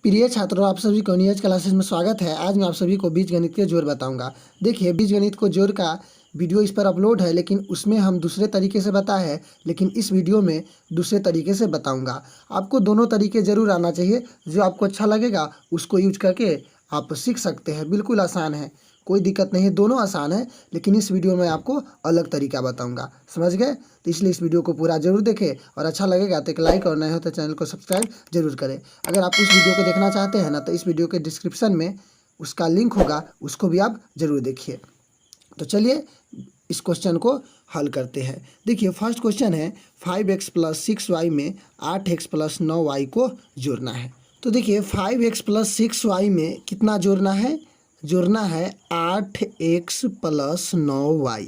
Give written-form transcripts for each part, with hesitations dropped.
प्रिय छात्रों, आप सभी को नियज क्लासेस में स्वागत है। आज मैं आप सभी को बीजगणित के जोड़ बताऊंगा। देखिए, बीजगणित को जोड़ का वीडियो इस पर अपलोड है, लेकिन उसमें हम दूसरे तरीके से बताए हैं, लेकिन इस वीडियो में दूसरे तरीके से बताऊंगा। आपको दोनों तरीके ज़रूर आना चाहिए। जो आपको अच्छा लगेगा उसको यूज करके आप सीख सकते हैं। बिल्कुल आसान है, कोई दिक्कत नहीं है, दोनों आसान है, लेकिन इस वीडियो में आपको अलग तरीका बताऊंगा। समझ गए? तो इसलिए इस वीडियो को पूरा जरूर देखें और अच्छा लगेगा तो एक लाइक और नए हो तो चैनल को सब्सक्राइब जरूर करें। अगर आप उस वीडियो को देखना चाहते हैं ना, तो इस वीडियो के डिस्क्रिप्शन में उसका लिंक होगा, उसको भी आप जरूर देखिए। तो चलिए इस क्वेश्चन को हल करते हैं। देखिए, फर्स्ट क्वेश्चन है 5x प्लस 6y में 8x प्लस 9y को जोड़ना है। तो देखिए, 5x प्लस 6y में कितना जोड़ना है? जोड़ना है 8x प्लस 9y।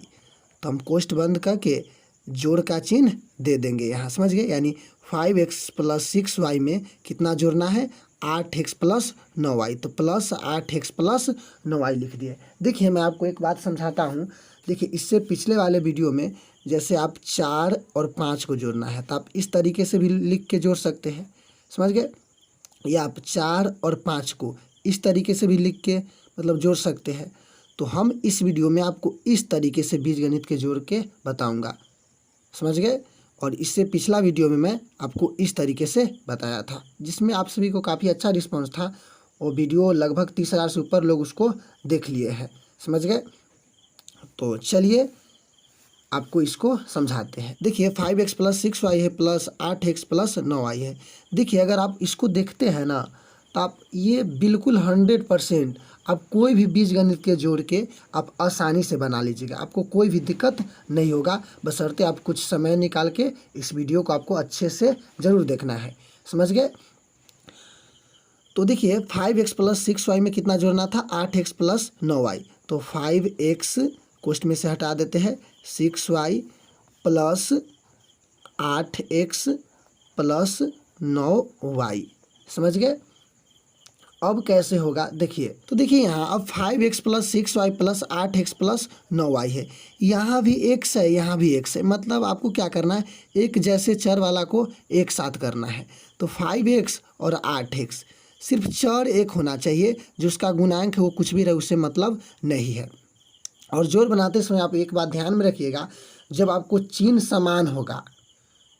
तो हम कोष्ठ बंद करके जोड़ का चिन्ह दे देंगे यहाँ। समझ गए? यानी 5x प्लस 6y में कितना जोड़ना है? 8x plus 9y। तो प्लस 8x प्लस 9y लिख दिए। देखिए, मैं आपको एक बात समझाता हूँ। देखिए, इससे पिछले वाले वीडियो में जैसे आप 4 और 5 को जोड़ना है, तो आप इस तरीके से भी लिख के जोड़ सकते हैं। समझ गए? या आप 4 और 5 को इस तरीके से भी लिख के मतलब जोड़ सकते हैं। तो हम इस वीडियो में आपको इस तरीके से बीजगणित के जोड़ के बताऊंगा। समझ गए? और इससे पिछला वीडियो में मैं आपको इस तरीके से बताया था, जिसमें आप सभी को काफ़ी अच्छा रिस्पांस था। वो वीडियो लगभग 30,000 से ऊपर लोग उसको देख लिए हैं। समझ गए? तो चलिए आपको इसको समझाते हैं। देखिए, 5x प्लस 6y है प्लस 8x प्लस 9y है। देखिए, अगर आप इसको देखते हैं ना, तो आप ये बिल्कुल 100% आप कोई भी बीजगणित के जोड़ के आप आसानी से बना लीजिएगा। आपको कोई भी दिक्कत नहीं होगा, बशर्ते आप कुछ समय निकाल के इस वीडियो को आपको अच्छे से ज़रूर देखना है। समझ गए? तो देखिए, 5x प्लस 6y में कितना जोड़ना था? 8x plus 9y। तो 5x कोष्ठ में से हटा देते हैं, 6y plus 8x plus 9y। समझ गए? अब कैसे होगा? देखिए, तो देखिए यहाँ अब 5x plus 6y plus 8x plus 9y है। यहाँ भी x है, यहाँ भी x है। मतलब आपको क्या करना है? एक जैसे चर वाला को एक साथ करना है। तो 5x और 8x सिर्फ चर एक होना चाहिए, जो उसका गुणांक है वो कुछ भी रहे, उससे मतलब नहीं है। और जोड़ बनाते समय आप एक बात ध्यान में रखिएगा, जब आपको चिन्ह समान होगा,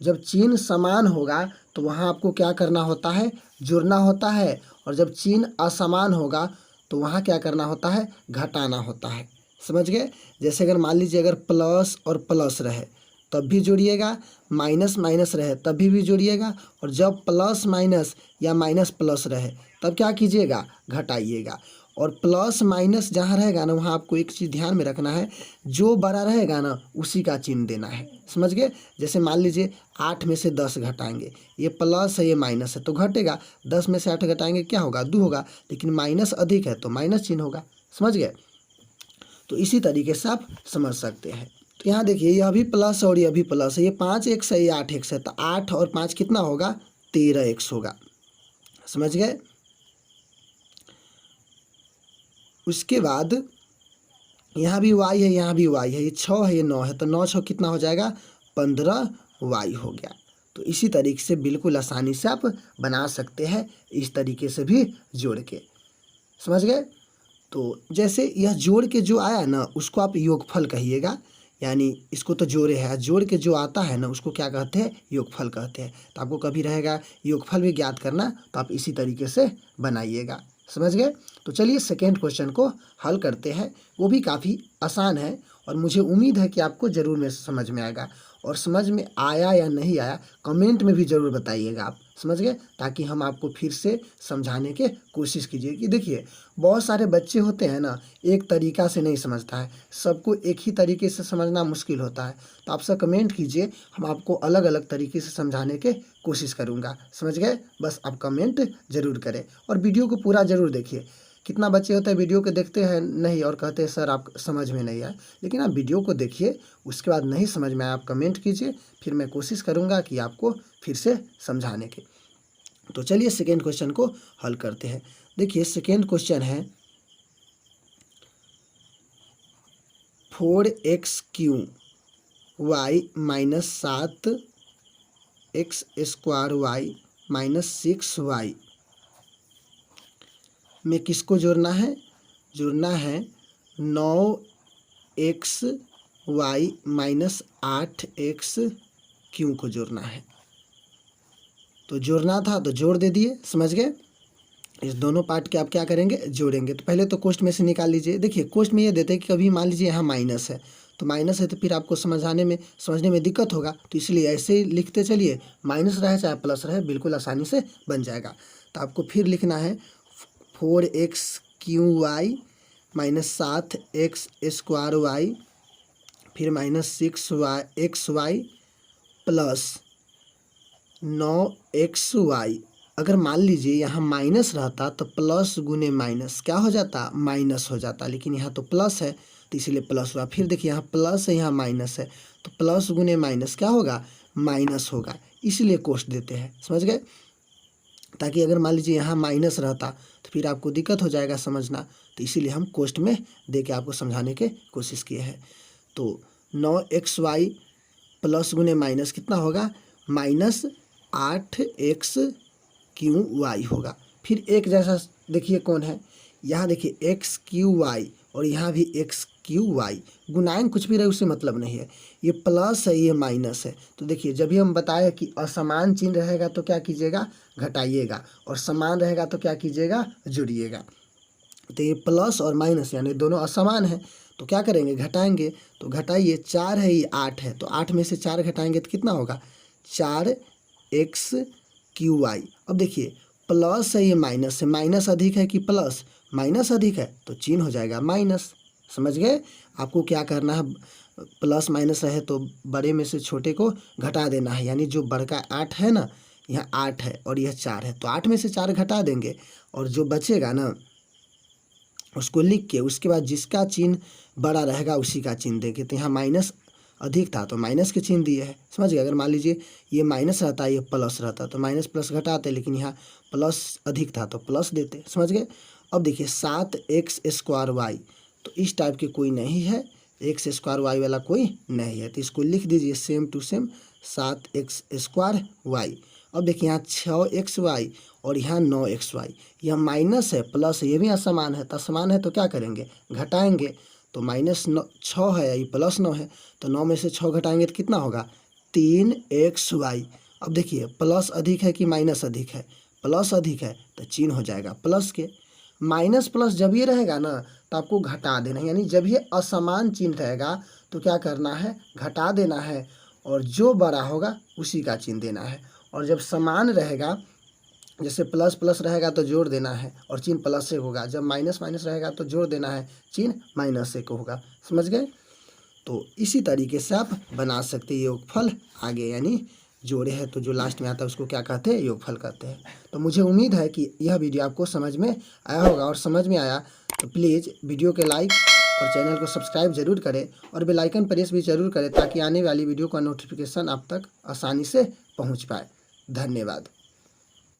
जब चिन्ह समान होगा तो वहाँ आपको क्या करना होता है? जोड़ना होता है। और जब चिन्ह असमान होगा तो वहाँ क्या करना होता है? घटाना होता है। समझ गए? जैसे अगर मान लीजिए अगर प्लस और प्लस रहे तब भी जोड़िएगा, माइनस माइनस रहे तभी भी जोड़िएगा, और जब प्लस माइनस या माइनस प्लस रहे तब क्या कीजिएगा? घटाइएगा। और प्लस माइनस जहाँ रहेगा ना, वहाँ आपको एक चीज़ ध्यान में रखना है, जो बड़ा रहेगा ना उसी का चिन्ह देना है। समझ गए? जैसे मान लीजिए 8 में से 10 घटाएंगे, ये प्लस है ये माइनस है तो घटेगा। 10 में से 8 घटाएंगे क्या होगा? 2 होगा। लेकिन माइनस अधिक है तो माइनस चिन्ह होगा। समझ गए? तो इसी तरीके से आप समझ सकते हैं। तो यहाँ देखिए, यह भी प्लस और यह भी प्लस है। ये 5x है, ये 8x है, तो 8 और 5 कितना होगा? 13x होगा। समझ गए? उसके बाद यहाँ भी y है, यहाँ भी y है, ये 6 है, ये 9 है, तो 9 6 कितना हो जाएगा? 15y हो गया। तो इसी तरीके से बिल्कुल आसानी से आप बना सकते हैं, इस तरीके से भी जोड़ के। समझ गए? तो जैसे यह जोड़ के जो आया ना, उसको आप योगफल कहिएगा। यानी इसको तो जोड़े है, जोड़ के जो आता है ना उसको क्या कहते हैं? योगफल कहते हैं। तो आपको कभी रहेगा योगफल भी ज्ञात करना, तो आप इसी तरीके से बनाइएगा। समझ गए? तो चलिए सेकेंड क्वेश्चन को हल करते हैं। वो भी काफ़ी आसान है और मुझे उम्मीद है कि आपको ज़रूर में समझ में आएगा। और समझ में आया या नहीं आया कमेंट में भी ज़रूर बताइएगा आप। समझ गए? ताकि हम आपको फिर से समझाने के कोशिश कीजिए। कि देखिए, बहुत सारे बच्चे होते हैं ना, एक तरीका से नहीं समझता है, सबको एक ही तरीके से समझना मुश्किल होता है। तो आप सब कमेंट कीजिए, हम आपको अलग अलग तरीके से समझाने के कोशिश करूँगा। समझ गए? बस आप कमेंट ज़रूर करें और वीडियो को पूरा ज़रूर देखिए। कितना बच्चे होते हैं वीडियो को देखते हैं नहीं और कहते हैं सर आप समझ में नहीं आया, लेकिन आप वीडियो को देखिए, उसके बाद नहीं समझ में आया आप कमेंट कीजिए, फिर मैं कोशिश करूँगा कि आपको फिर से समझाने की। तो चलिए सेकेंड क्वेश्चन को हल करते हैं। देखिए, सेकेंड क्वेश्चन है 4x³ y minus 7x² y minus 6y में किसको जोड़ना है? जोड़ना है 9xy माइनस 8x को जोड़ना है। तो जोड़ना था तो जोड़ दे दिए, समझ गए। इस दोनों पार्ट के आप क्या करेंगे? जोड़ेंगे। तो पहले तो कोष्ठ में से निकाल लीजिए। देखिए कोष्ठ में ये देते हैं कि कभी मान लीजिए यहाँ माइनस है, तो माइनस है तो फिर आपको समझने में दिक्कत होगा, तो इसलिए ऐसे ही लिखते चलिए, माइनस रहे चाहे प्लस रहे बिल्कुल आसानी से बन जाएगा। तो आपको फिर लिखना है 4xy माइनस 7x² फिर माइनस 6xy प्लस 9xy। अगर मान लीजिए यहाँ माइनस रहता तो प्लस गुने माइनस क्या हो जाता? माइनस हो जाता, लेकिन यहाँ तो प्लस है तो इसीलिए प्लस हुआ। फिर देखिए यहाँ प्लस है यहाँ माइनस है, तो प्लस गुने माइनस क्या होगा? माइनस होगा, इसलिए कोष्ठ देते हैं, समझ गए। ताकि अगर मान लीजिए यहाँ माइनस रहता तो फिर आपको दिक्कत हो जाएगा समझना, तो इसीलिए हम कोष्ठ में दे के आपको समझाने की कोशिश किए हैं। तो 9xy प्लस गुने माइनस कितना होगा? माइनस 8xy होगा। फिर एक जैसा देखिए कौन है, यहाँ देखिए xy और यहाँ भी xy, गुणांक कुछ भी रहे उससे मतलब नहीं है, ये प्लस है ये माइनस है। तो देखिए जब भी हम बताए कि असमान चिन्ह रहेगा तो क्या कीजिएगा? घटाइएगा, और समान रहेगा तो क्या कीजिएगा? जोड़िएगा। तो ये प्लस और माइनस यानी दोनों असमान है, तो क्या करेंगे? घटाएंगे। तो घटाइए, 4 है ये 8 है, तो 8 में से 4 घटाएंगे तो कितना होगा? 4xy। अब देखिए प्लस है ये माइनस है, माइनस अधिक है कि प्लस? माइनस अधिक है तो चिन्ह हो जाएगा माइनस, समझ गए। आपको क्या करना है? प्लस माइनस रहे तो बड़े में से छोटे को घटा देना है, यानी जो बड़का 8 है ना, यहाँ 8 है और यह 4 है, तो 8 में से 4 घटा देंगे और जो बचेगा ना उसको लिख के उसके बाद जिसका चिन्ह बड़ा रहेगा उसी का चिन्ह देंगे। तो यहाँ माइनस अधिक था तो माइनस के चिन्ह दिए है, समझ गए। अगर मान लीजिए ये माइनस रहता ये प्लस रहता तो माइनस प्लस घटाते, लेकिन यहाँ प्लस अधिक था तो प्लस देते, समझ गए। अब देखिए 7x² तो इस टाइप के कोई नहीं है, x² वाला कोई नहीं है, तो इसको लिख दीजिए सेम टू सेम 7x²। अब देखिए यहाँ 6xy और यहाँ 9xy, यह माइनस है प्लस है, ये भी असमान है, तो असमान है तो क्या करेंगे? घटाएंगे। तो माइनस 6 है, ये प्लस 9 है, तो 9 में से 6 घटाएंगे तो कितना होगा? 3xy। अब देखिए प्लस अधिक है कि माइनस अधिक है? प्लस अधिक है तो चिन्ह हो जाएगा प्लस के। माइनस प्लस जब ये रहेगा ना तो आपको घटा देना है, यानी जब ये असमान चिन्ह रहेगा तो क्या करना है? घटा देना है, और जो बड़ा होगा उसी का चिन्ह देना है। और जब समान रहेगा, जैसे प्लस प्लस रहेगा तो जोड़ देना है और चिन्ह प्लस से होगा, जब माइनस माइनस रहेगा तो जोड़ देना है, चिन्ह माइनस से को होगा, समझ गए। तो इसी तरीके से आप बना सकते हैं योगफल आगे, यानी जोड़े है तो जो लास्ट में आता है उसको क्या कहते हैं? योगफल कहते हैं। तो मुझे उम्मीद है कि यह वीडियो आपको समझ में आया होगा, और समझ में आया तो प्लीज़ वीडियो के लाइक और चैनल को सब्सक्राइब जरूर करें और बेल आइकन प्रेस भी जरूर करें, ताकि आने वाली वीडियो का नोटिफिकेशन आप तक आसानी से पहुंच पाए। धन्यवाद।